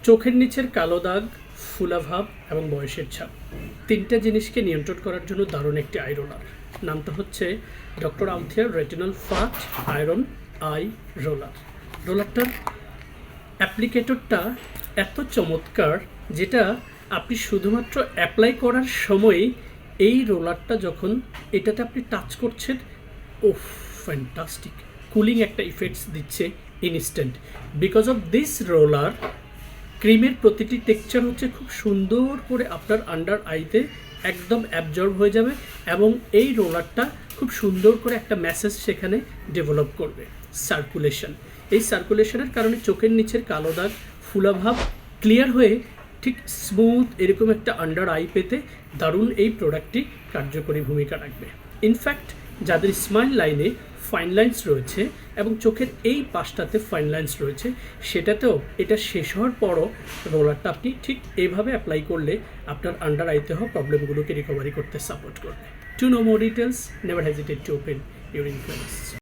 চোখের নিচের কালো দাগ, ফুলাভাব এবং বয়সের ছাপ, তিনটা জিনিসকে নিয়ন্ত্রণ করার জন্য দারুণ একটি আই রোলার। নামটা হচ্ছে ডক্টর আলথিয়ার রেটিনাল ফাট আয়রন আই রোলার। রোলারটার অ্যাপ্লিকেটরটা এত চমৎকার, যেটা আপনি শুধুমাত্র অ্যাপ্লাই করার সময়ই এই রোলারটা যখন এটাতে আপনি টাচ করছেন, ওহ ফ্যান্টাস্টিক কুলিং একটা ইফেক্টস দিচ্ছে instant. Because of this roller, ক্রিমের প্রতিটি টেক্সচার হচ্ছে খুব সুন্দর করে আপনার আন্ডার আইতে একদম অ্যাবজর্ব হয়ে যাবে এবং এই রোলারটা খুব সুন্দর করে একটা মেসেজ সেখানে ডেভেলপ করবে। সার্কুলেশন, এই সার্কুলেশনের কারণে চোখের নিচের কালো দাগ, ফুলাভাব ক্লিয়ার হয়ে ঠিক স্মুথ এরকম একটা আন্ডার আই পেতে দারুণ এই প্রোডাক্টটি কার্যকরী ভূমিকা রাখবে। ইনফ্যাক্ট যাদের স্মাইল লাইনে ফাইন লাইন্স রয়েছে এবং চোখের এই পাশটাতে ফাইন লাইন্স রয়েছে, সেটাতেও এটা শেষ হওয়ার পরও রোলারটা আপনি ঠিক এইভাবে অ্যাপ্লাই করলে আপনার আন্ডার আইতে হওয়া প্রবলেমগুলোকে রিকভারি করতে সাপোর্ট করবে। To know more details, never hesitate to open your influence.